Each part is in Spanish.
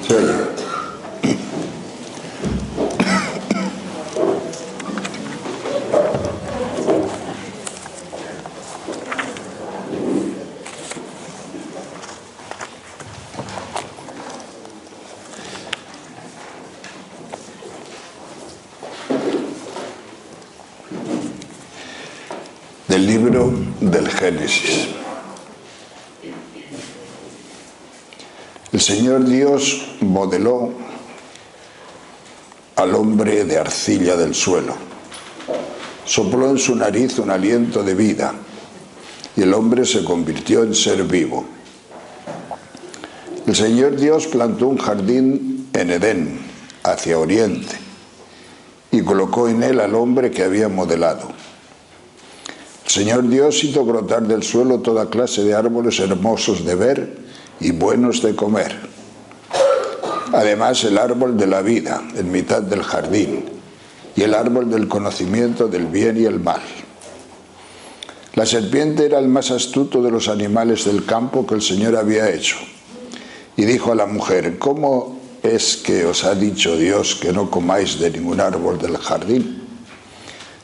Se oye. Del libro del Génesis. El Señor Dios modeló al hombre de arcilla del suelo. Sopló en su nariz un aliento de vida y el hombre se convirtió en ser vivo. El Señor Dios plantó un jardín en Edén, hacia oriente, y colocó en él al hombre que había modelado. El Señor Dios hizo brotar del suelo toda clase de árboles hermosos de ver y buenos de comer. Además, el árbol de la vida en mitad del jardín y el árbol del conocimiento del bien y el mal. La serpiente era el más astuto de los animales del campo que el Señor había hecho. Y dijo a la mujer: ¿cómo es que os ha dicho Dios que no comáis de ningún árbol del jardín?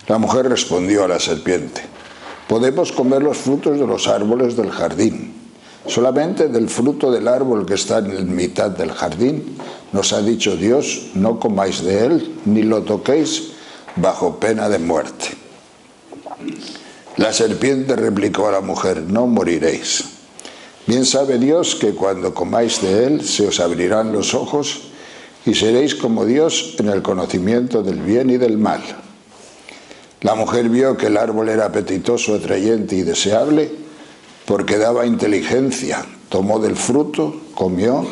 La mujer respondió a la serpiente: podemos comer los frutos de los árboles del jardín. Solamente del fruto del árbol que está en mitad del jardín nos ha dicho Dios: no comáis de él ni lo toquéis bajo pena de muerte. La serpiente replicó a la mujer: no moriréis. Bien sabe Dios que cuando comáis de él se os abrirán los ojos y seréis como Dios en el conocimiento del bien y del mal. La mujer vio que el árbol era apetitoso, atrayente y deseable porque daba inteligencia. Tomó del fruto, comió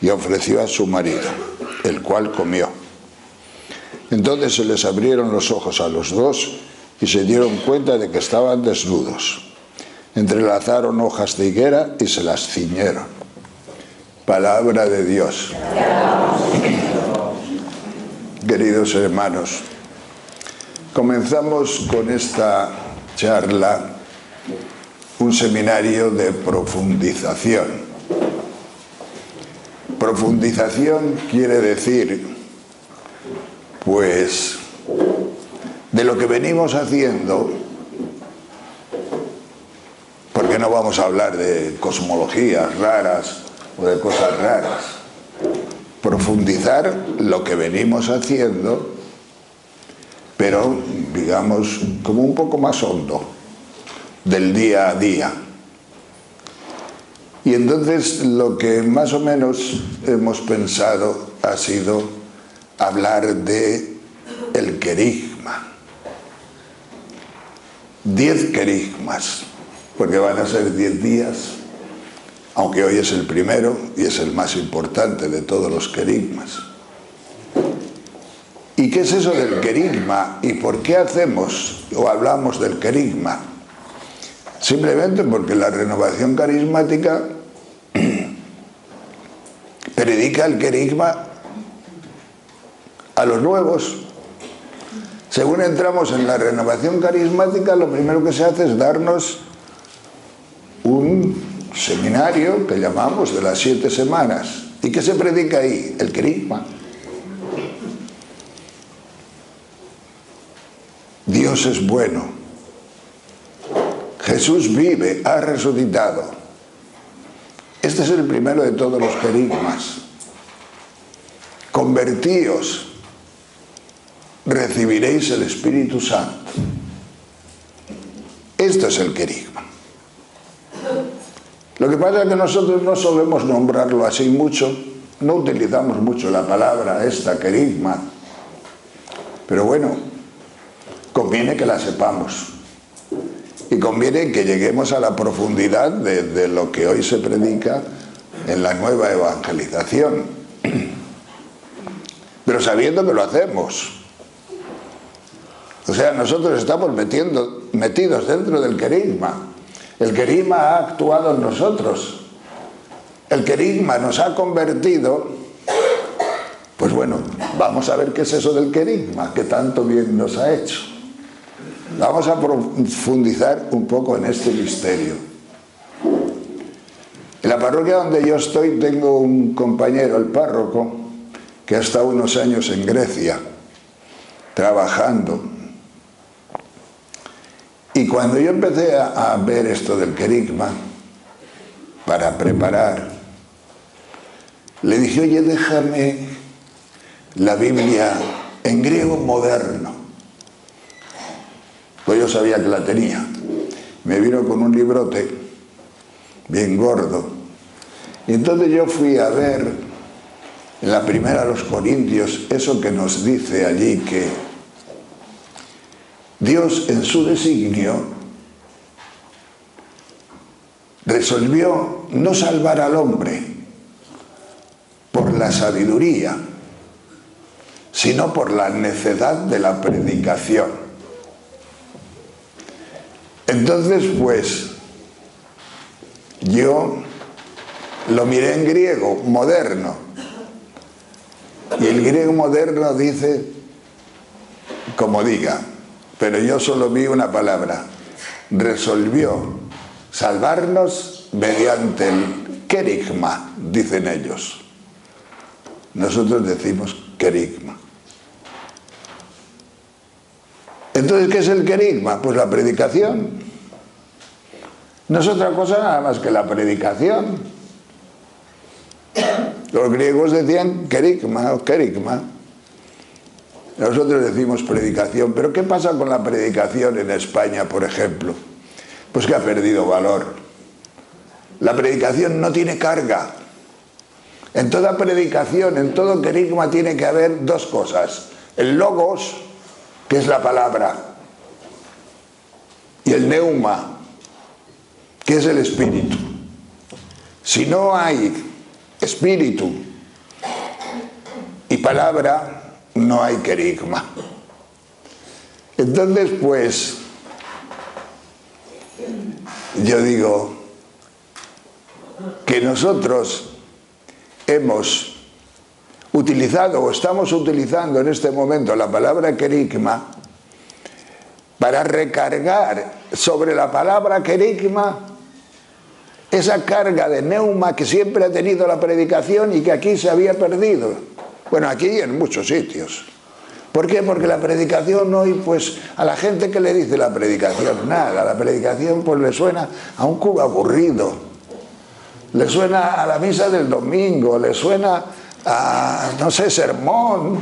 y ofreció a su marido, el cual comió. Entonces se les abrieron los ojos a los dos y se dieron cuenta de que estaban desnudos. Entrelazaron hojas de higuera y se las ciñeron. Palabra de Dios. Queridos hermanos, comenzamos con esta charla un seminario de profundización. Profundización quiere decir, pues, de lo que venimos haciendo, porque no vamos a hablar de cosmologías raras o de cosas raras. Profundizar lo que venimos haciendo, pero digamos como un poco más hondo, del día a día. Y entonces lo que más o menos hemos pensado ha sido hablar de el querigma. 10 querigmas, porque van a ser 10 días, aunque hoy es el primero y es el más importante de todos los querigmas. ¿Y qué es eso del querigma? ¿Y por qué hacemos o hablamos del querigma? Simplemente porque la renovación carismática predica el querigma a los nuevos. Según entramos en la renovación carismática, lo primero que se hace es darnos un seminario que llamamos de las 7 semanas. ¿Y qué se predica ahí? El querigma. Dios es bueno. Jesús vive, ha resucitado. Este es el primero de todos los querigmas. Convertíos, recibiréis el Espíritu Santo. Esto es el querigma. Lo que pasa es que nosotros no solemos nombrarlo así mucho, no utilizamos mucho la palabra esta, querigma, pero bueno, conviene que la sepamos y conviene que lleguemos a la profundidad de lo que hoy se predica en la nueva evangelización, pero sabiendo que lo hacemos. O sea, nosotros estamos metidos dentro del querigma. El querigma ha actuado en nosotros. El querigma nos ha convertido. Pues bueno, vamos a ver qué es eso del querigma, que tanto bien nos ha hecho. Vamos a profundizar un poco en este misterio. En la parroquia donde yo estoy tengo un compañero, el párroco, que ha estado unos años en Grecia, trabajando. Y cuando yo empecé a ver esto del querigma, para preparar, le dije, oye, déjame la Biblia en griego moderno. Pues yo sabía que la tenía. Me vino con un librote bien gordo. Y entonces yo fui a ver en la primera de los Corintios eso que nos dice allí que Dios en su designio resolvió no salvar al hombre por la sabiduría, sino por la necedad de la predicación. Entonces, pues, yo lo miré en griego moderno, y el griego moderno dice, como diga, pero yo solo vi una palabra, resolvió salvarnos mediante el querigma, dicen ellos. Nosotros decimos querigma. Entonces, ¿qué es el querigma? Pues la predicación. No es otra cosa nada más que la predicación. Los griegos decían querigma o querigma. Nosotros decimos predicación. Pero ¿qué pasa con la predicación en España, por ejemplo? Pues que ha perdido valor. La predicación no tiene carga. En toda predicación, en todo querigma tiene que haber dos cosas. El logos, que es la palabra, y el neuma, que es el espíritu. Si no hay espíritu y palabra, no hay querigma. Entonces, pues, yo digo que nosotros hemos utilizado o estamos utilizando en este momento la palabra querigma para recargar sobre la palabra querigma esa carga de neuma que siempre ha tenido la predicación y que aquí se había perdido. Bueno, aquí y en muchos sitios. ¿Por qué? Porque la predicación hoy, pues, a la gente que le dice la predicación, nada, la predicación pues le suena a un cura aburrido, le suena a la misa del domingo, le suena a, no sé, sermón,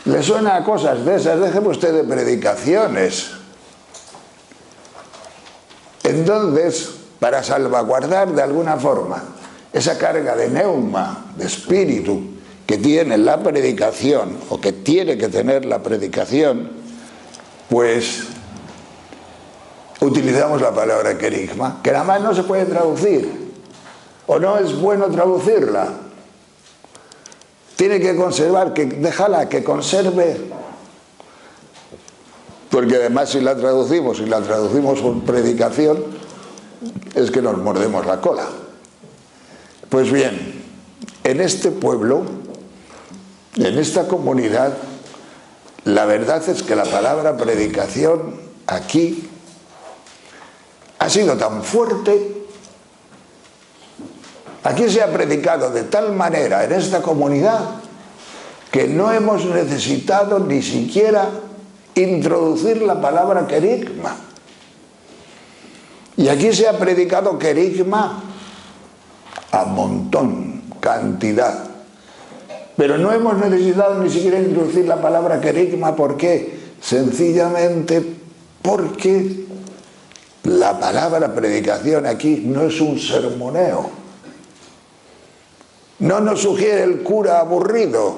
le suena a cosas de esas. Déjeme usted de predicaciones. Entonces, para salvaguardar de alguna forma esa carga de neuma, de espíritu, que tiene la predicación, o que tiene que tener la predicación, pues utilizamos la palabra querigma, que nada más no se puede traducir, o no es bueno traducirla. Tiene que conservar, que déjala que conserve, porque además si la traducimos por predicación, es que nos mordemos la cola. Pues bien, en este pueblo, en esta comunidad, la verdad es que la palabra predicación aquí ha sido tan fuerte. Aquí se ha predicado de tal manera en esta comunidad que no hemos necesitado ni siquiera introducir la palabra querigma. Y aquí se ha predicado querigma a montón, cantidad. Pero no hemos necesitado ni siquiera introducir la palabra querigma. ¿Por qué? Sencillamente porque la palabra predicación aquí no es un sermoneo. No nos sugiere el cura aburrido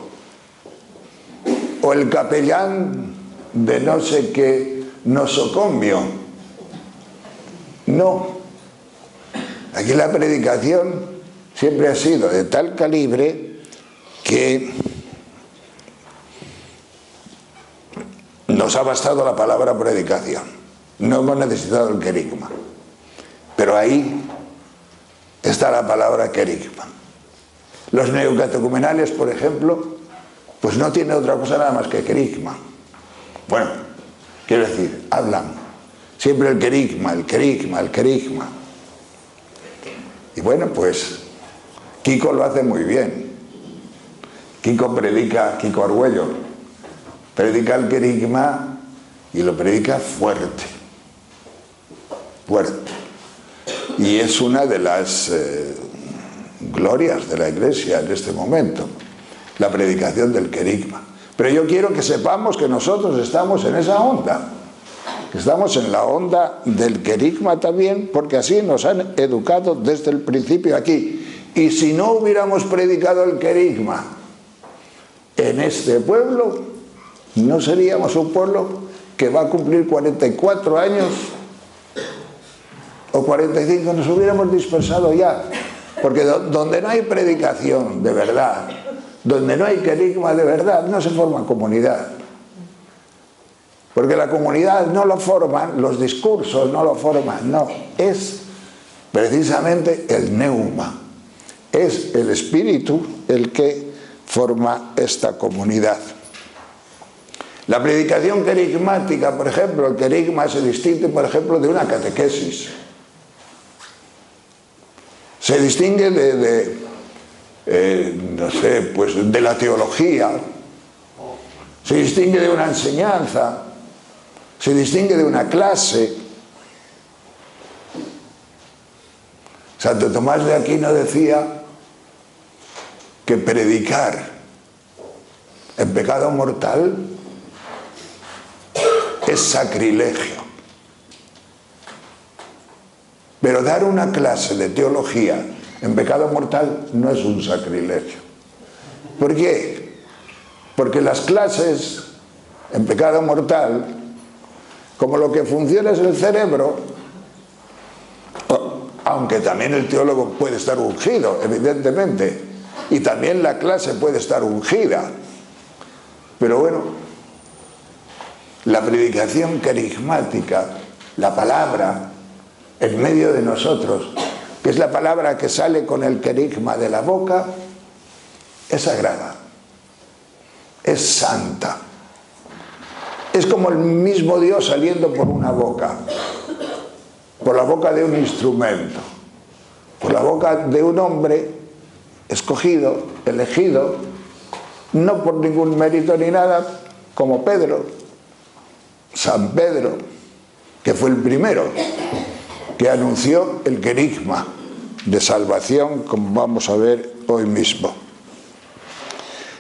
o el capellán de no sé qué nosocomio. No. Aquí la predicación siempre ha sido de tal calibre que nos ha bastado la palabra predicación. No hemos necesitado el querigma. Pero ahí está la palabra querigma. Los neocatecumenales, por ejemplo, pues no tienen otra cosa nada más que querigma. Bueno, quiero decir, hablan siempre el querigma, el querigma, el querigma. Y bueno, pues Kiko lo hace muy bien. Kiko Argüello, predica el querigma y lo predica fuerte. Fuerte. Y es una de las glorias de la Iglesia en este momento, la predicación del querigma. Pero yo quiero que sepamos que nosotros estamos en esa onda, que estamos en la onda del querigma también, porque así nos han educado desde el principio aquí. Y si no hubiéramos predicado el querigma en este pueblo, no seríamos un pueblo que va a cumplir 44 años o 45, nos hubiéramos dispersado ya. Porque donde no hay predicación de verdad, donde no hay querigma de verdad, no se forma comunidad. Porque la comunidad no lo forman, los discursos no lo forman, no. Es precisamente el neuma, es el espíritu el que forma esta comunidad. La predicación querigmática, por ejemplo, el querigma se distingue, por ejemplo, de una catequesis. Se distingue no sé, pues de la teología, se distingue de una enseñanza, se distingue de una clase. Santo Tomás de Aquino decía que predicar en pecado mortal es sacrilegio. Pero dar una clase de teología en pecado mortal no es un sacrilegio. ¿Por qué? Porque las clases en pecado mortal, como lo que funciona es el cerebro, aunque también el teólogo puede estar ungido, evidentemente, y también la clase puede estar ungida, pero bueno, la predicación querigmática, la palabra en medio de nosotros, que es la palabra que sale con el querigma de la boca, es sagrada, es santa. Es como el mismo Dios saliendo por una boca, por la boca de un instrumento, por la boca de un hombre escogido, elegido, no por ningún mérito ni nada, como Pedro, San Pedro, que fue el primero que anunció el querigma de salvación, como vamos a ver hoy mismo.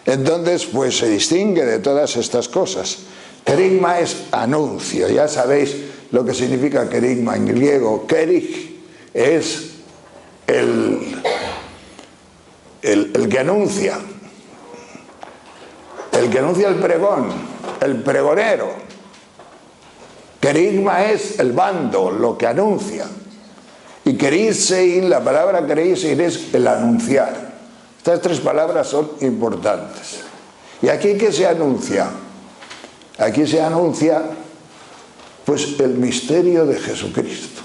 Entonces, pues se distingue de todas estas cosas. Querigma es anuncio, ya sabéis lo que significa querigma en griego. Kerig es el que anuncia, el pregón, el pregonero. Querigma es el bando, lo que anuncia. Y kereisein, la palabra kereisein es el anunciar. Estas tres palabras son importantes. ¿Y aquí qué se anuncia? Aquí se anuncia, pues, el misterio de Jesucristo.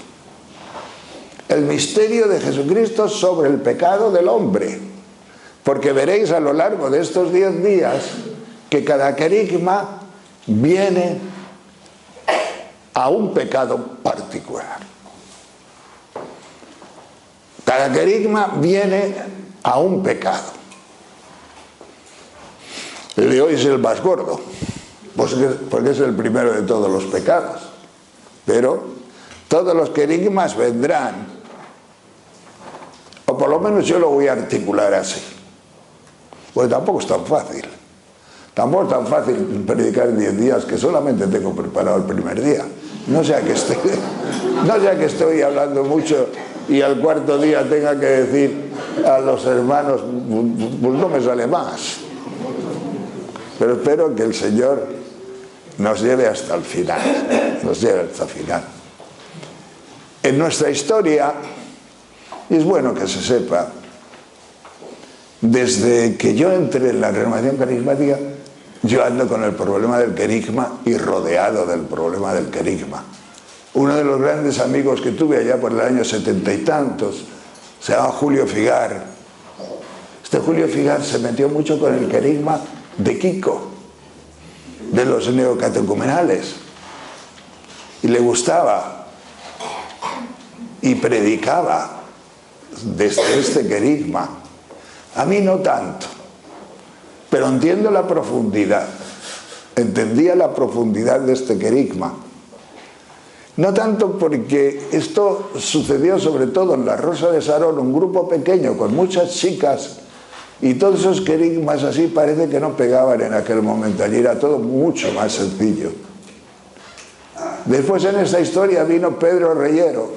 El misterio de Jesucristo sobre el pecado del hombre. Porque veréis a lo largo de estos 10 días que cada querigma viene a un pecado particular. Cada querigma viene a un pecado. El de hoy es el más gordo, pues porque es el primero de todos los pecados. Pero todos los querigmas vendrán, o por lo menos yo lo voy a articular así, porque tampoco es tan fácil. Tampoco es tan fácil predicar en 10 días, que solamente tengo preparado el primer día. No sea que estoy hablando mucho y al cuarto día tenga que decir a los hermanos, pues no me sale más. Pero espero que el Señor nos lleve hasta el final, nos lleve hasta el final. En nuestra historia, y es bueno que se sepa, desde que yo entré en la renovación carismática, yo ando con el problema del querigma y rodeado del problema del querigma. Uno de los grandes amigos que tuve allá por el año 70 y tantos se llama Julio Figar. Este Julio Figar se metió mucho con el querigma de Kiko, de los neocatecumenales, y le gustaba y predicaba desde este querigma. A mí no tanto, pero entiendo la profundidad. Entendía la profundidad de este querigma. No tanto porque esto sucedió sobre todo en la Rosa de Sarón, un grupo pequeño con muchas chicas, y todos esos querigmas así parece que no pegaban en aquel momento. Allí era todo mucho más sencillo. Después en esta historia vino Pedro Reyero.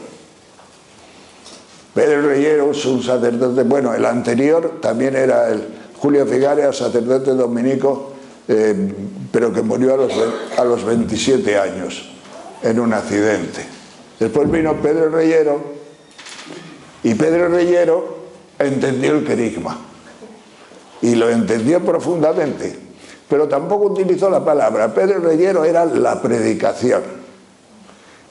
Pedro Reyero es un sacerdote, bueno, el anterior también era el Julio Figares, sacerdote dominico, pero que murió a los 27 años en un accidente. Después vino Pedro Reyero, y Pedro Reyero entendió el querigma, y lo entendió profundamente, pero tampoco utilizó la palabra. Pedro Reyero era la predicación,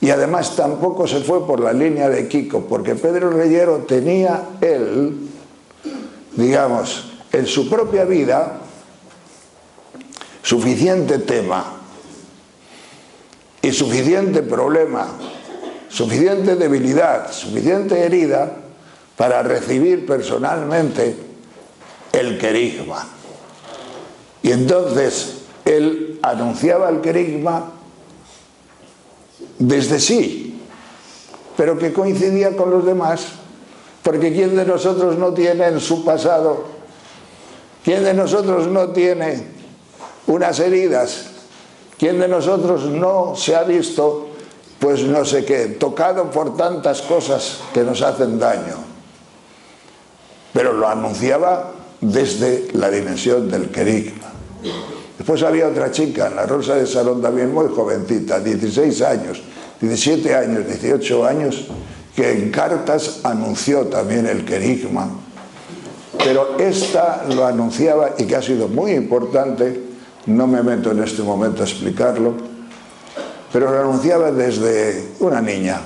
y además tampoco se fue por la línea de Kiko, porque Pedro Reyero tenía él, digamos, en su propia vida, suficiente tema y suficiente problema, suficiente debilidad, suficiente herida para recibir personalmente el querigma. Y entonces él anunciaba el querigma desde sí, pero que coincidía con los demás, porque ¿quién de nosotros no tiene en su pasado, quién de nosotros no tiene unas heridas, quién de nosotros no se ha visto, pues no sé qué, tocado por tantas cosas que nos hacen daño? Pero lo anunciaba desde la dimensión del querigma. Después había otra chica en la Rosa de Sarón, también muy jovencita, 16 años, 17 años, 18 años, que en cartas anunció también el querigma. Pero esta lo anunciaba, y que ha sido muy importante, no me meto en este momento a explicarlo, pero lo anunciaba desde una niña,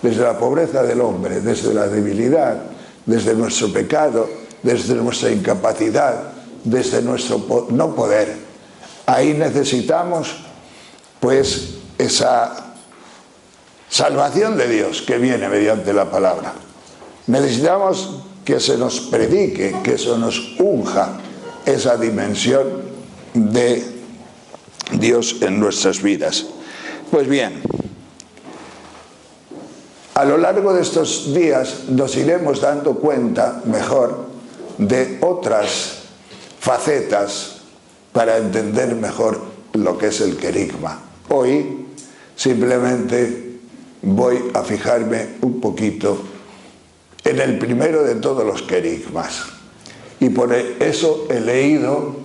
desde la pobreza del hombre, desde la debilidad, desde nuestro pecado, desde nuestra incapacidad, desde nuestro no poder. Ahí necesitamos pues esa salvación de Dios que viene mediante la palabra. Necesitamos que se nos predique, que se nos unja esa dimensión de Dios en nuestras vidas. Pues bien, a lo largo de estos días nos iremos dando cuenta mejor de otras facetas para entender mejor lo que es el querigma. Hoy simplemente voy a fijarme un poquito en el primero de todos los querigmas, y por eso he leído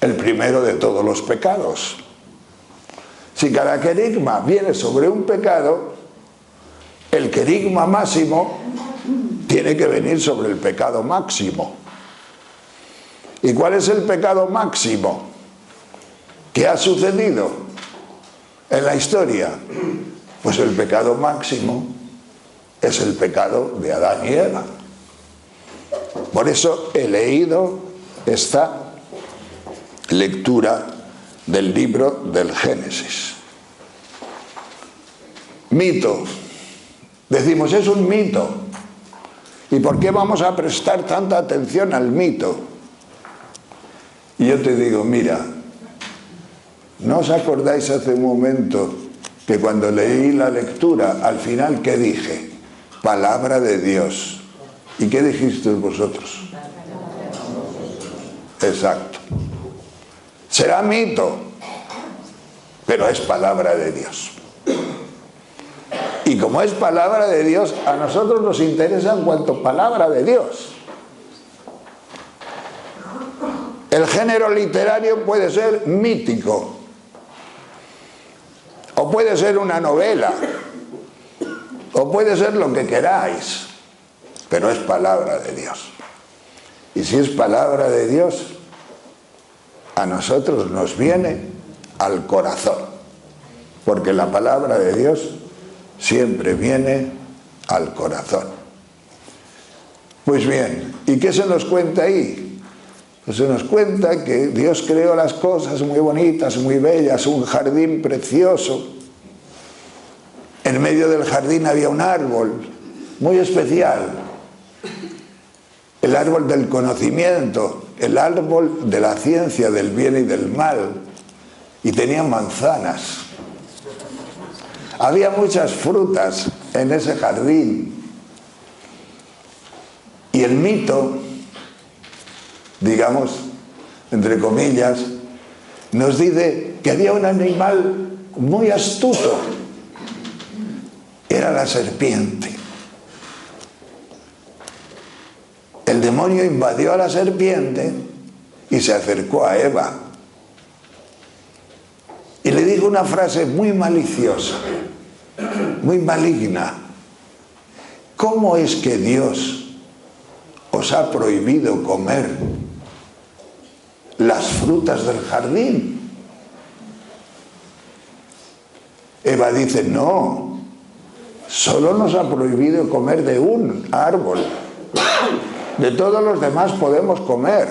el primero de todos los pecados. Si cada querigma viene sobre un pecado, el querigma máximo tiene que venir sobre el pecado máximo. ¿Y cuál es el pecado máximo que ha sucedido en la historia? Pues el pecado máximo es el pecado de Adán y Eva. Por eso he leído esta lectura del libro del Génesis. Mito. Decimos, es un mito. ¿Y por qué vamos a prestar tanta atención al mito? Y yo te digo, mira, ¿no os acordáis hace un momento que cuando leí la lectura, al final, ¿qué dije? Palabra de Dios. ¿Y qué dijisteis vosotros? Exacto. Será mito, pero es palabra de Dios. Y como es palabra de Dios, a nosotros nos interesa en cuanto palabra de Dios. El género literario puede ser mítico, o puede ser una novela, o puede ser lo que queráis, pero es palabra de Dios. Y si es palabra de Dios, a nosotros nos viene al corazón, porque la palabra de Dios siempre viene al corazón. Pues bien, ¿y qué se nos cuenta ahí? Pues se nos cuenta que Dios creó las cosas muy bonitas, muy bellas, un jardín precioso. En medio del jardín había un árbol muy especial, el árbol del conocimiento, el árbol de la ciencia del bien y del mal, y tenía manzanas. Había muchas frutas en ese jardín. Y el mito, digamos, entre comillas, nos dice que había un animal muy astuto. Era la serpiente. El demonio invadió a la serpiente y se acercó a Eva. Y le dijo una frase muy maliciosa, muy maligna. ¿Cómo es que Dios os ha prohibido comer las frutas del jardín? Eva dice, no, solo nos ha prohibido comer de un árbol. De todos los demás podemos comer.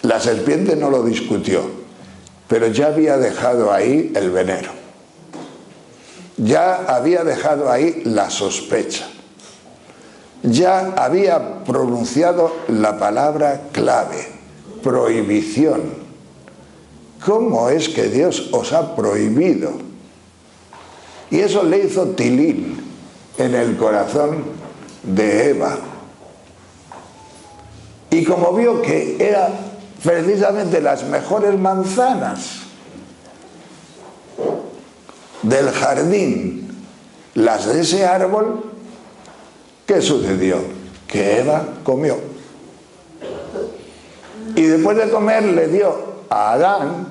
La serpiente no lo discutió, pero ya había dejado ahí el veneno. Ya había dejado ahí la sospecha. Ya había pronunciado la palabra clave, prohibición. ¿Cómo es que Dios os ha prohibido? Y eso le hizo tilín en el corazón de Eva. Y como vio que eran precisamente las mejores manzanas del jardín, las de ese árbol, ¿qué sucedió? Que Eva comió. Y después de comer le dio a Adán,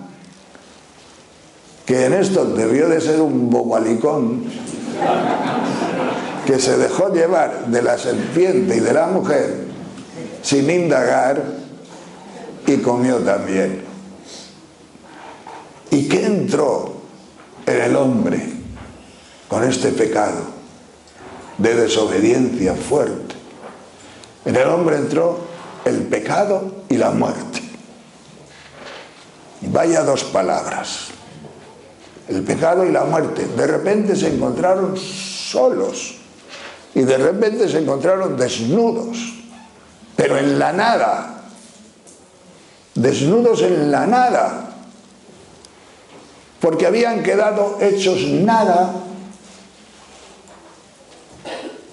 que en esto debió de ser un bobalicón, que se dejó llevar de la serpiente y de la mujer sin indagar, y comió también. ¿Y qué entró en el hombre con este pecado de desobediencia fuerte? En el hombre entró el pecado y la muerte. Vaya dos palabras. El pecado y la muerte. De repente se encontraron solos. Y de repente se encontraron desnudos, pero en la nada, desnudos en la nada, porque habían quedado hechos nada,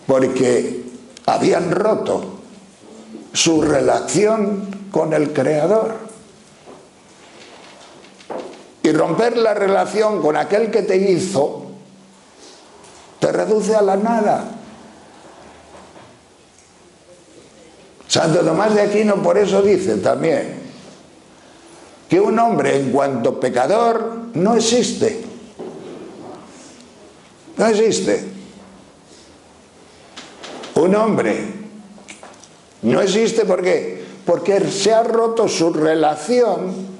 porque habían roto su relación con el Creador. Y romper la relación con aquel que te hizo te reduce a la nada. Santo Tomás de Aquino por eso dice también que un hombre en cuanto pecador no existe. No existe. Un hombre no existe, ¿por qué? Porque se ha roto su relación,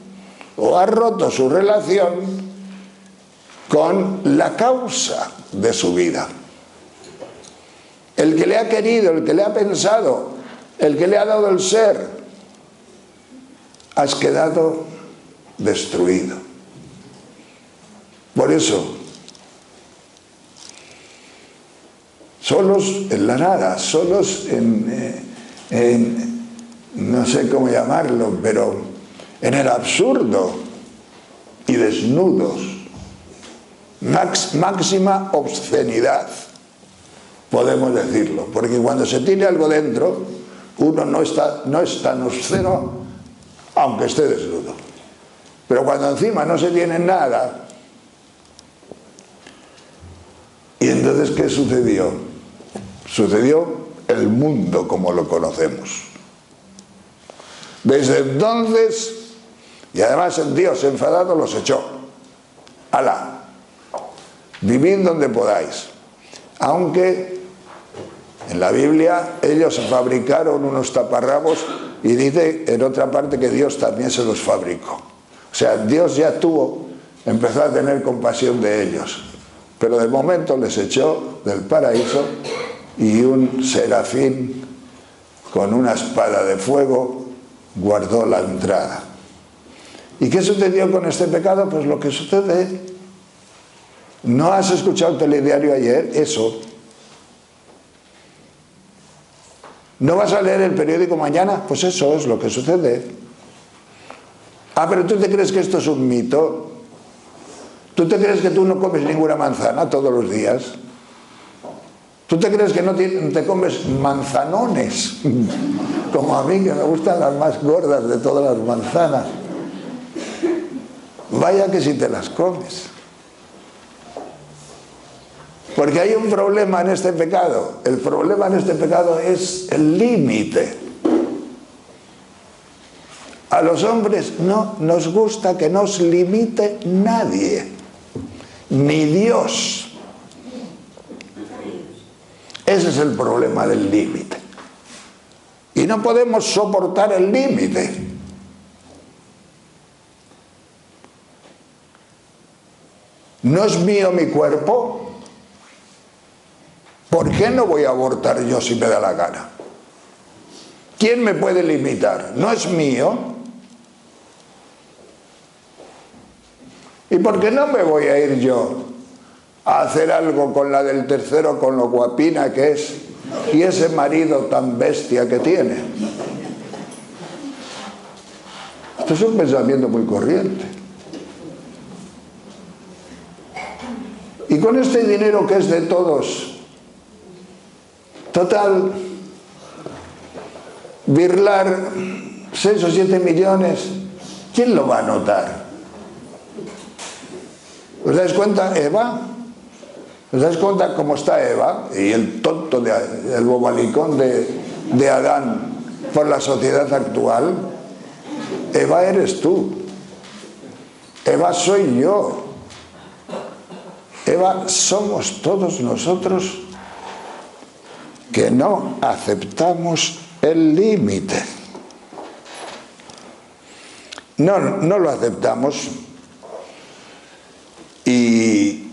o ha roto su relación con la causa de su vida. El que le ha querido, el que le ha pensado, el que le ha dado el ser, has quedado destruido. Por eso, solos en la nada, solos en no sé cómo llamarlo, pero en el absurdo, y desnudos, máxima obscenidad, podemos decirlo, porque cuando se tiene algo dentro, uno no es tan obsceno, aunque esté desnudo. Pero cuando encima no se tiene nada, y entonces ¿qué sucedió? Sucedió el mundo como lo conocemos. Desde entonces, y además el Dios enfadado los echó. Alá, vivid donde podáis. Aunque en la Biblia ellos fabricaron unos taparrabos, y dice en otra parte que Dios también se los fabricó. O sea, Dios ya empezó a tener compasión de ellos, pero de momento les echó del paraíso, y un serafín con una espada de fuego guardó la entrada. ¿Y qué sucedió con este pecado? Pues lo que sucede. ¿No has escuchado el telediario ayer? Eso. ¿No vas a leer el periódico mañana? Pues eso es lo que sucede. Ah, pero ¿tú te crees que esto es un mito? ¿Tú te crees que tú no comes ninguna manzana todos los días? ¿Tú te crees que no te comes manzanones? Como a mí, que me gustan las más gordas de todas las manzanas. Vaya que si te las comes. Porque hay un problema en este pecado. El problema en este pecado es el límite. A los hombres no nos gusta que nos limite nadie, ni Dios. Ese es el problema del límite. Y no podemos soportar el límite. ¿No es mío mi cuerpo? ¿Por qué no voy a abortar yo si me da la gana? ¿Quién me puede limitar? ¿No es mío? ¿Y por qué no me voy a ir yo a hacer algo con la del tercero, con lo guapina que es, y ese marido tan bestia que tiene? Esto es un pensamiento muy corriente. Y con este dinero que es de todos, total, birlar 6 o 7 millones, ¿quién lo va a notar? ¿Os dais cuenta, Eva? ¿Os dais cuenta cómo está Eva? Y el tonto, el bobalicón de Adán por la sociedad actual. Eva eres tú. Eva soy yo. Eva somos todos nosotros que no aceptamos el límite. No lo aceptamos. Y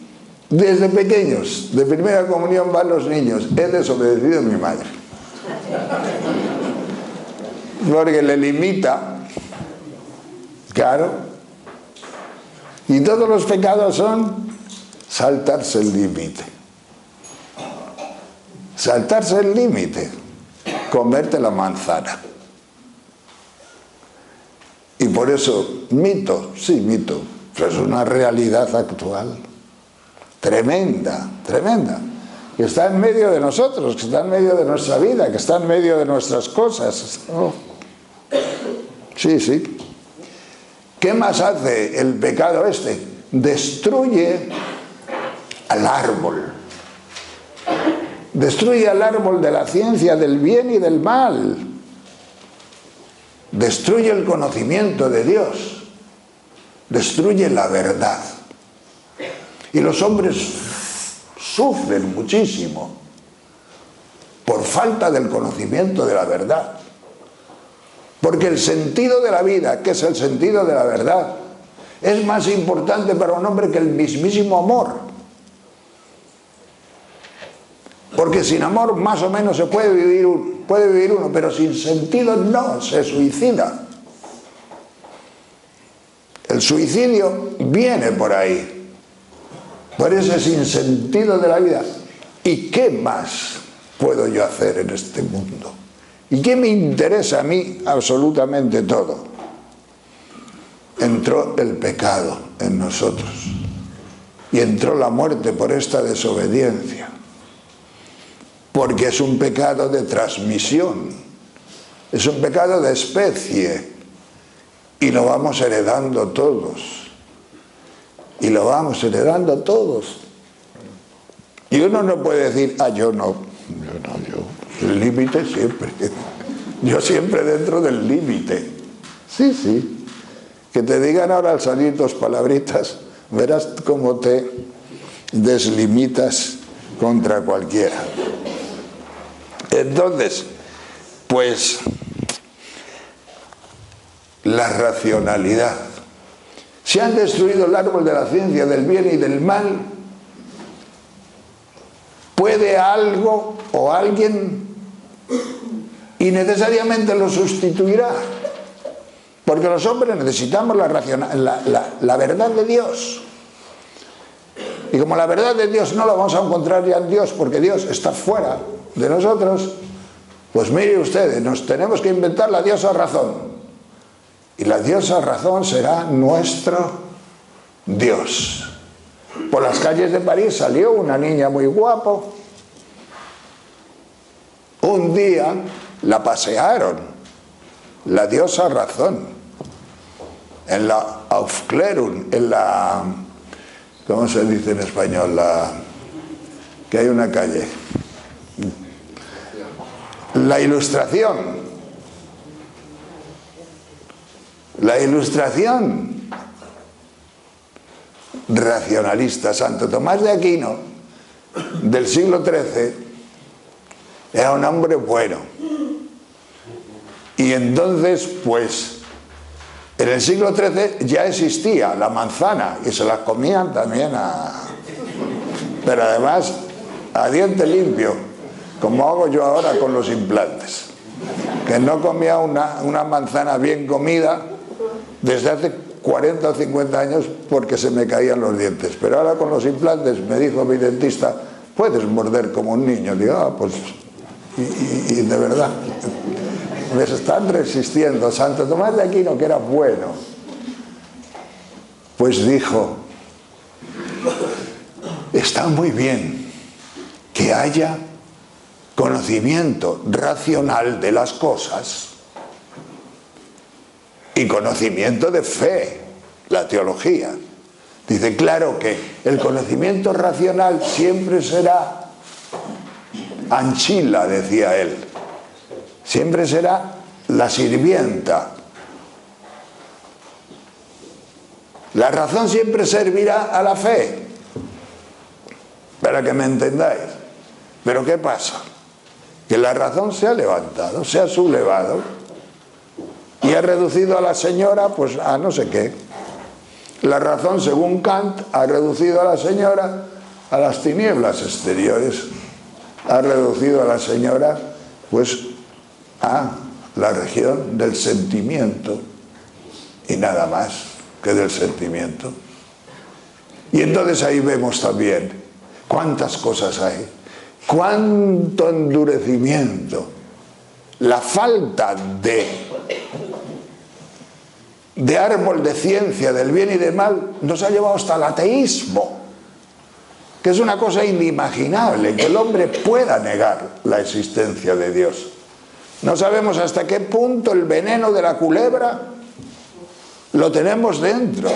desde pequeños, de primera comunión van los niños. He desobedecido a mi madre. Porque le limita. Claro. Y todos los pecados son saltarse el límite. Saltarse el límite. Comerte la manzana. Y por eso, mito, sí, mito. Pero es una realidad actual tremenda, tremenda, que está en medio de nosotros, que está en medio de nuestra vida, que está en medio de nuestras cosas. Oh. Sí, sí. ¿Qué más hace el pecado este? Destruye al árbol. Destruye al árbol de la ciencia del bien y del mal. Destruye el conocimiento de Dios. Destruye la verdad. Y los hombres sufren muchísimo por falta del conocimiento de la verdad. Porque el sentido de la vida, que es el sentido de la verdad, es más importante para un hombre que el mismísimo amor. Porque sin amor más o menos se puede vivir uno, pero sin sentido no, se suicida. El suicidio viene por ahí, por ese sinsentido de la vida. ¿Y qué más puedo yo hacer en este mundo? ¿Y qué me interesa a mí? Absolutamente todo. Entró el pecado en nosotros y entró la muerte por esta desobediencia, porque es un pecado de transmisión, es un pecado de especie. Y lo vamos heredando todos. Y lo vamos heredando todos. Y uno no puede decir, yo no. El límite siempre. Yo siempre dentro del límite. Sí, sí. Que te digan ahora al salir 2 palabritas, verás cómo te deslimitas contra cualquiera. Entonces, pues, la racionalidad. Se han destruido el árbol de la ciencia del bien y del mal. ¿Puede algo o alguien y necesariamente lo sustituirá? Porque los hombres necesitamos la verdad de Dios. Y como la verdad de Dios no la vamos a encontrar ya en Dios, porque Dios está fuera de nosotros, Pues mire ustedes, nos tenemos que inventar la diosa razón. Y la diosa razón será nuestro Dios. Por las calles de París salió una niña muy guapa. Un día la pasearon, la diosa razón, en la Aufklärung, en la, ¿cómo se dice en español? Que hay una calle. La Ilustración. La Ilustración racionalista. Santo Tomás de Aquino, del siglo XIII, era un hombre bueno. Y entonces, pues, en el siglo XIII ya existía la manzana y se las comían también pero además a diente limpio, como hago yo ahora con los implantes, que no comía una manzana bien comida desde hace 40 o 50 años porque se me caían los dientes, pero ahora con los implantes me dijo mi dentista, puedes morder como un niño. Digo, pues y de verdad me están resistiendo. Santo Tomás de Aquino, que era bueno, pues dijo, está muy bien que haya conocimiento racional de las cosas y conocimiento de fe, la teología. Dice, claro que el conocimiento racional siempre será anchila, decía él, siempre será la sirvienta. La razón siempre servirá a la fe, para que me entendáis. Pero ¿qué pasa? Que la razón se ha levantado, se ha sublevado y ha reducido a la señora pues a no sé qué. La razón, según Kant, ha reducido a la señora a las tinieblas exteriores, ha reducido a la señora pues a la región del sentimiento y nada más que del sentimiento. Y entonces ahí vemos también cuántas cosas hay, cuánto endurecimiento, la falta de árbol de ciencia del bien y del mal nos ha llevado hasta el ateísmo, que es una cosa inimaginable, que el hombre pueda negar la existencia de Dios. No sabemos hasta qué punto el veneno de la culebra lo tenemos dentro.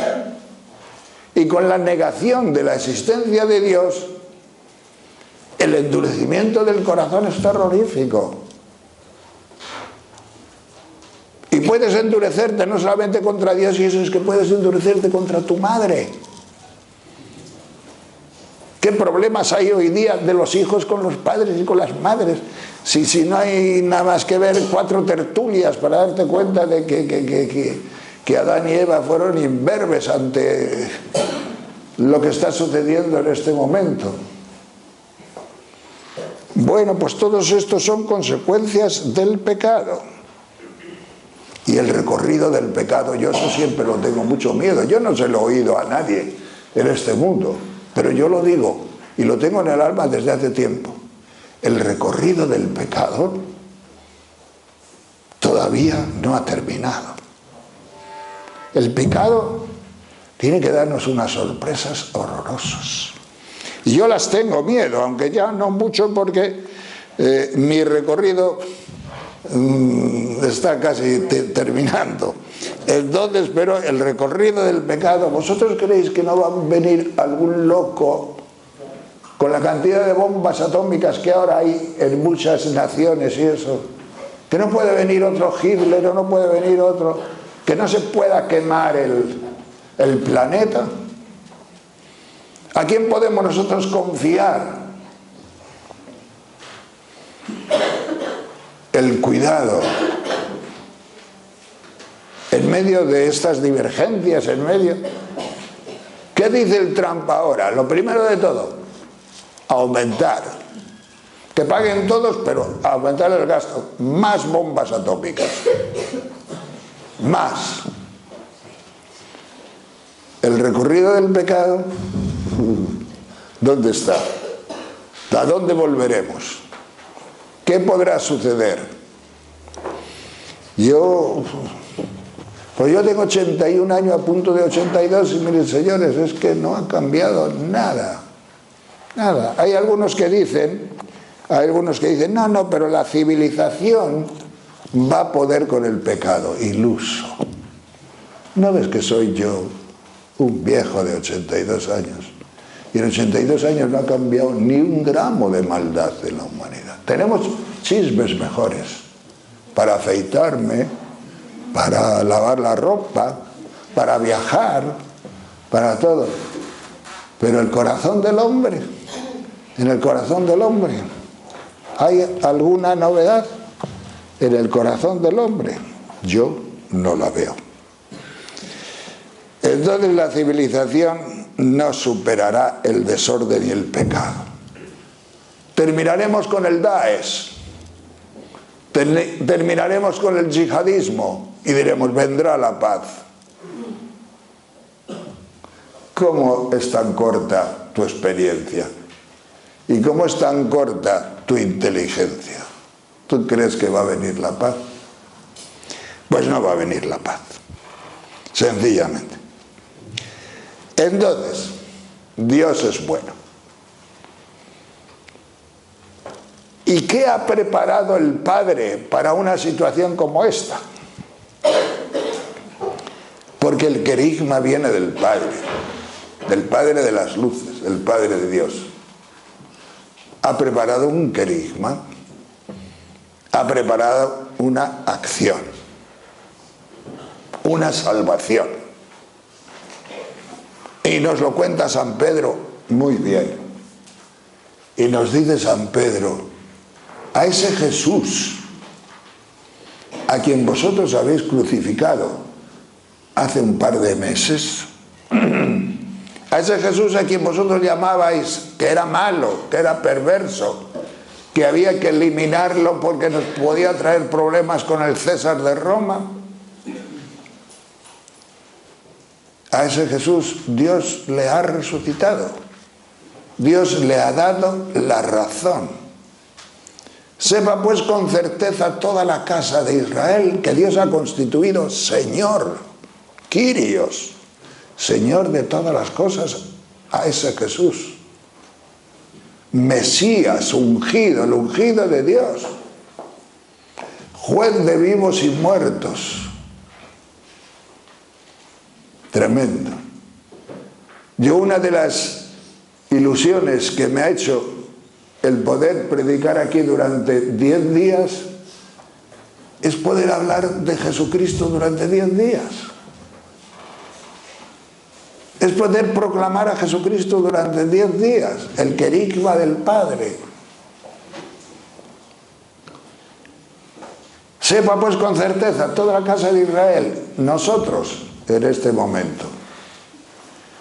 Y con la negación de la existencia de Dios, el endurecimiento del corazón es terrorífico. Y puedes endurecerte no solamente contra Dios, y eso es que puedes endurecerte contra tu madre. ¿Qué problemas hay hoy día de los hijos con los padres y con las madres? Si no hay nada más que ver 4 tertulias para darte cuenta de que Adán y Eva fueron imberbes ante lo que está sucediendo en este momento. Bueno, pues todos estos son consecuencias del pecado. Y el recorrido del pecado, yo eso siempre lo tengo mucho miedo. Yo no se lo he oído a nadie en este mundo, pero yo lo digo y lo tengo en el alma desde hace tiempo. El recorrido del pecado todavía no ha terminado. El pecado tiene que darnos unas sorpresas horrorosas. Y yo las tengo miedo, aunque ya no mucho, porque mi recorrido está casi terminando. Entonces, pero el recorrido del pecado, ¿vosotros creéis que no va a venir algún loco con la cantidad de bombas atómicas que ahora hay en muchas naciones y eso? Que no puede venir otro Hitler o no puede venir otro, que no se pueda quemar el planeta. ¿A quién podemos nosotros confiar el cuidado en medio de estas divergencias, en medio? ¿Qué dice el Trump ahora? Lo primero de todo, aumentar, que paguen todos, pero aumentar el gasto, más bombas atómicas, más. El recorrido del pecado, ¿dónde está? ¿A dónde volveremos? ¿Qué podrá suceder? Pues yo tengo 81 años, a punto de 82, y miren, señores, es que no ha cambiado nada. Nada. Hay algunos que dicen, no, pero la civilización va a poder con el pecado. Iluso. ¿No ves que soy yo un viejo de 82 años? Y en 82 años no ha cambiado ni un gramo de maldad de la humanidad. Tenemos chismes mejores para afeitarme, para lavar la ropa, para viajar, para todo. Pero el corazón del hombre, en el corazón del hombre, ¿hay alguna novedad? En el corazón del hombre, yo no la veo. Entonces la civilización no superará el desorden y el pecado. Terminaremos con el Daesh, terminaremos con el yihadismo y diremos, vendrá la paz. ¿Cómo es tan corta tu experiencia? ¿Y cómo es tan corta tu inteligencia? ¿Tú crees que va a venir la paz? Pues no va a venir la paz, sencillamente. Entonces, Dios es bueno. ¿Y qué ha preparado el Padre para una situación como esta? Porque el querigma viene del Padre de las luces, del Padre de Dios. Ha preparado un querigma, ha preparado una acción, una salvación. Y nos lo cuenta San Pedro muy bien. Y nos dice San Pedro, a ese Jesús, a quien vosotros habéis crucificado hace un par de meses, a ese Jesús a quien vosotros llamabais que era malo, que era perverso, que había que eliminarlo porque nos podía traer problemas con el César de Roma, a ese Jesús Dios le ha resucitado. Dios le ha dado la razón. Sepa pues con certeza toda la casa de Israel que Dios ha constituido Señor, Kyrios, Señor de todas las cosas, a ese Jesús. Mesías, ungido, el ungido de Dios. Juez de vivos y muertos. Tremendo. Yo, una de las ilusiones que me ha hecho el poder predicar aquí durante 10 días es poder hablar de Jesucristo durante 10 días. Es poder proclamar a Jesucristo durante 10 días, el querigma del Padre. Sepa pues con certeza toda la casa de Israel, nosotros, en este momento,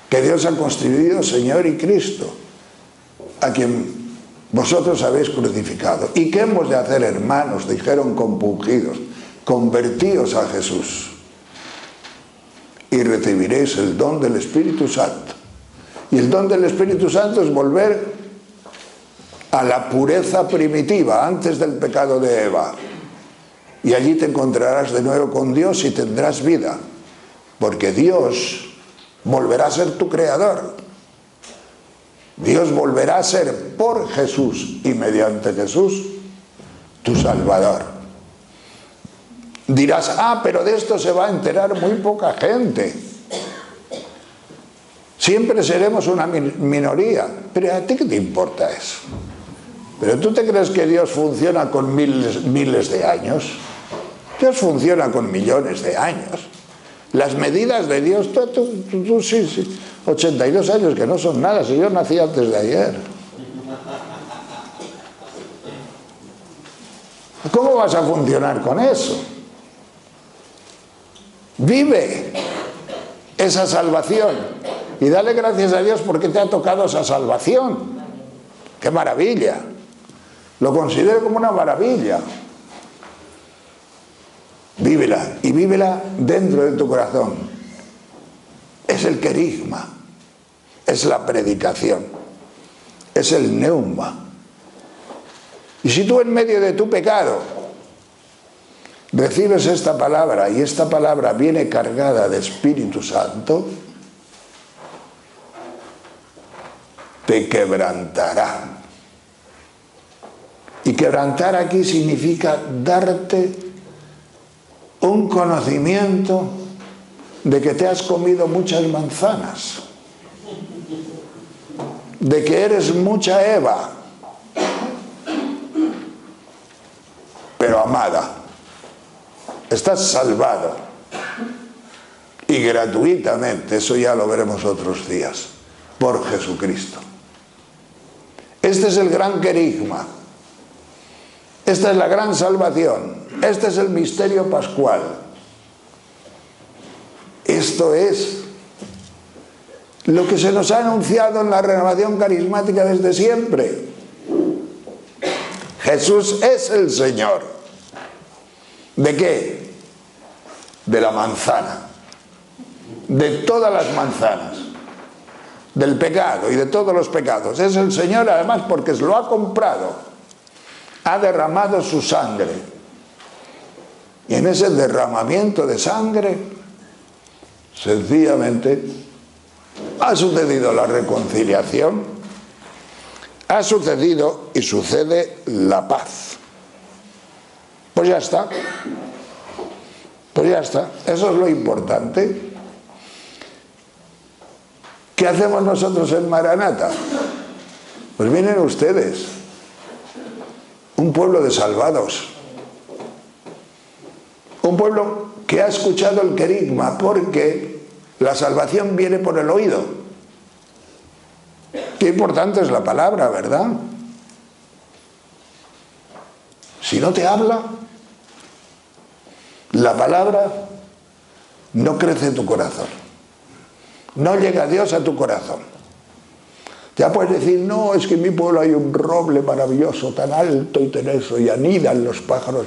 que Dios ha constituido Señor y Cristo, a quien vosotros habéis crucificado. ¿Y qué hemos de hacer, hermanos? Dijeron compungidos, convertíos a Jesús y recibiréis el don del Espíritu Santo. Y el don del Espíritu Santo es volver a la pureza primitiva, antes del pecado de Eva. Y allí te encontrarás de nuevo con Dios y tendrás vida. Porque Dios volverá a ser tu creador. Dios volverá a ser por Jesús y mediante Jesús tu salvador. Dirás, pero de esto se va a enterar muy poca gente. Siempre seremos una minoría. Pero ¿a ti qué te importa eso? ¿Pero tú te crees que Dios funciona con miles de años? Dios funciona con millones de años. Las medidas de Dios, tú sí, 82 años que no son nada, si yo nací antes de ayer. ¿Cómo vas a funcionar con eso? Vive esa salvación y dale gracias a Dios porque te ha tocado esa salvación. ¡Qué maravilla! Lo considero como una maravilla. Vívela, y vívela dentro de tu corazón. Es el querigma, es la predicación, es el neuma. Y si tú en medio de tu pecado recibes esta palabra y esta palabra viene cargada de Espíritu Santo, te quebrantará. Y quebrantar aquí significa darte un conocimiento de que te has comido muchas manzanas, de que eres mucha Eva, pero amada. Estás salvado y gratuitamente, eso ya lo veremos otros días, por Jesucristo. Este es el gran querigma, esta es la gran salvación, este es el misterio pascual. Esto es lo que se nos ha anunciado en la renovación carismática desde siempre. Jesús es el Señor. ¿De qué? De la manzana, de todas las manzanas, del pecado y de todos los pecados. Es el Señor además porque lo ha comprado, ha derramado su sangre. Y en ese derramamiento de sangre, sencillamente, ha sucedido la reconciliación, ha sucedido y sucede la paz. Pues ya está. Pues ya está. Eso es lo importante. ¿Qué hacemos nosotros en Maranata? Pues vienen ustedes, un pueblo de salvados, un pueblo que ha escuchado el querigma, porque la salvación viene por el oído. Qué importante es la palabra, ¿verdad? Si no te habla, la palabra no crece en tu corazón, no llega Dios a tu corazón. Ya puedes decir, no, es que en mi pueblo hay un roble maravilloso, tan alto y tan eso, y anidan los pájaros,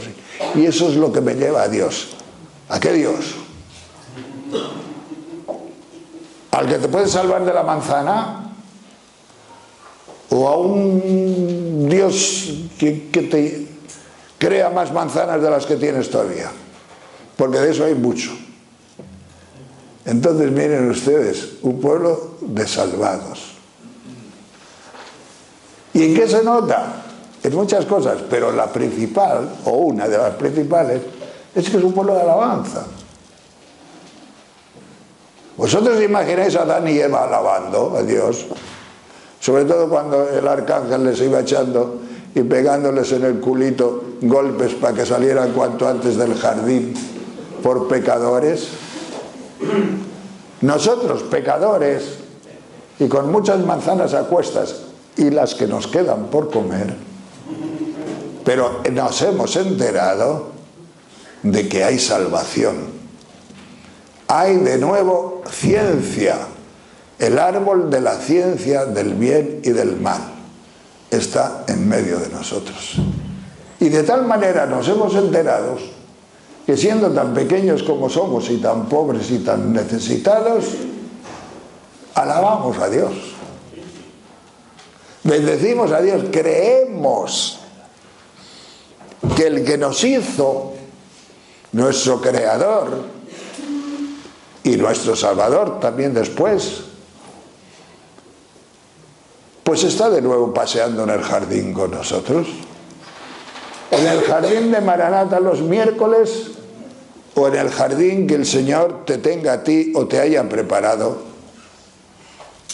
y eso es lo que me lleva a Dios. ¿A qué Dios? ¿Al que te puede salvar de la manzana? ¿O a un Dios que te crea más manzanas de las que tienes todavía? Porque de eso hay mucho. Entonces miren ustedes, un pueblo de salvados. ¿Y en qué se nota? En muchas cosas, pero la principal, o una de las principales, es que es un pueblo de alabanza. ¿Vosotros imagináis a Adán y Eva alabando a Dios? Sobre todo cuando el arcángel les iba echando y pegándoles en el culito golpes para que salieran cuanto antes del jardín por pecadores. Nosotros, pecadores, y con muchas manzanas a cuestas y las que nos quedan por comer, pero nos hemos enterado de que hay salvación. Hay de nuevo ciencia, el árbol de la ciencia del bien y del mal está en medio de nosotros. Y de tal manera nos hemos enterado que siendo tan pequeños como somos y tan pobres y tan necesitados, alabamos a Dios. Bendecimos a Dios, creemos que el que nos hizo, nuestro creador y nuestro Salvador también después, pues está de nuevo paseando en el jardín con nosotros. En el jardín de Maranata los miércoles, o en el jardín que el Señor te tenga a ti o te haya preparado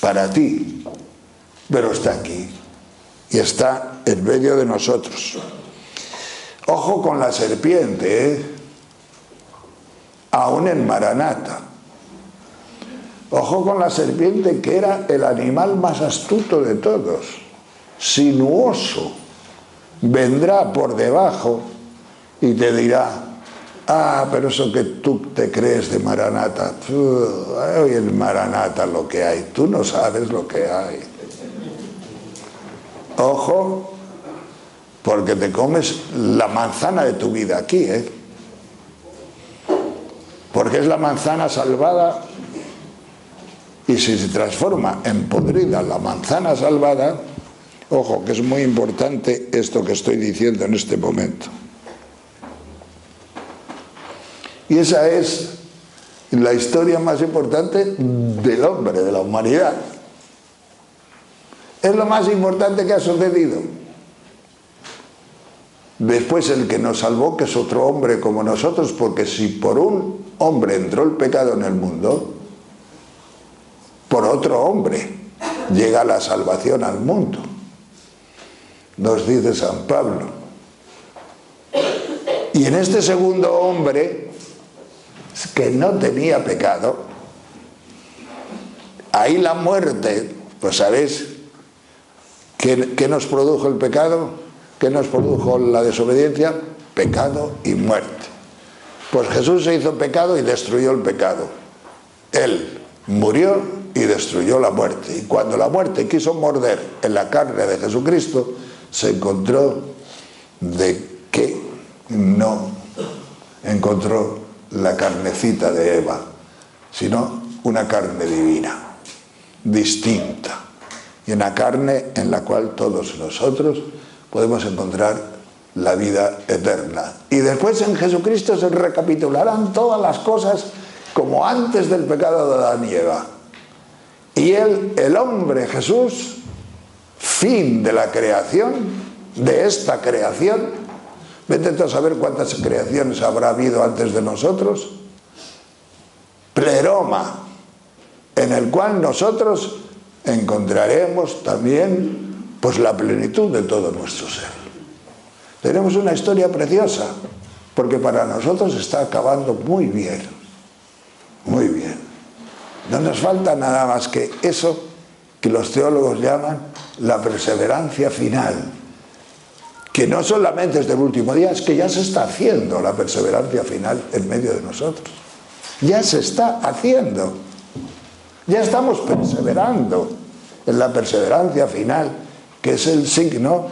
para ti, pero está aquí y está en medio de nosotros. Ojo con la serpiente, ¿eh? Aún en Maranata. Ojo con la serpiente, que era el animal más astuto de todos, sinuoso. Vendrá por debajo y te dirá, ah, pero eso que tú te crees de Maranata, hoy en Maranata lo que hay, tú no sabes lo que hay. Ojo, porque te comes la manzana de tu vida aquí, ¿eh? Porque es la manzana salvada, y si se transforma en podrida la manzana salvada, ojo, que es muy importante esto que estoy diciendo en este momento. Y esa es la historia más importante del hombre, de la humanidad. Es lo más importante que ha sucedido. Después el que nos salvó, que es otro hombre como nosotros, porque si por un hombre entró el pecado en el mundo, por otro hombre llega la salvación al mundo. Nos dice San Pablo. Y en este segundo hombre, que no tenía pecado, ahí la muerte, pues ¿sabéis qué nos produjo el pecado? ¿Qué nos produjo la desobediencia? Pecado y muerte. Pues Jesús se hizo pecado y destruyó el pecado. Él murió y destruyó la muerte. Y cuando la muerte quiso morder en la carne de Jesucristo, se encontró de que no encontró la carnecita de Eva, sino una carne divina, distinta, y una carne en la cual todos nosotros podemos encontrar la vida eterna. Y después en Jesucristo se recapitularán todas las cosas como antes del pecado de Adán y Eva. Y él, el hombre Jesús, fin de la creación, de esta creación. Vete tú a saber cuántas creaciones habrá habido antes de nosotros. Pleroma, en el cual nosotros encontraremos también pues la plenitud de todo nuestro ser. Tenemos una historia preciosa, porque para nosotros está acabando muy bien, muy bien. No nos falta nada más que eso que los teólogos llaman la perseverancia final, que no solamente es del último día, es que ya se está haciendo la perseverancia final en medio de nosotros. Ya se está haciendo. Ya estamos perseverando en la perseverancia final, que es el signo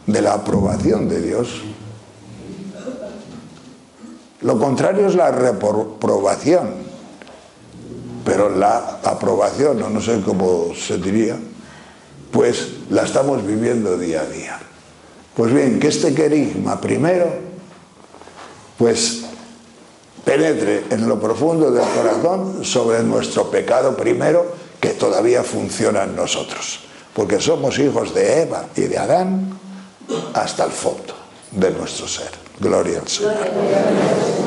de la aprobación de Dios. Lo contrario es la reprobación, pero la aprobación, o no sé cómo se diría, pues la estamos viviendo día a día. Pues bien, que este querigma primero, pues penetre en lo profundo del corazón sobre nuestro pecado primero, que todavía funciona en nosotros, porque somos hijos de Eva y de Adán hasta el fondo de nuestro ser. Gloria al Señor.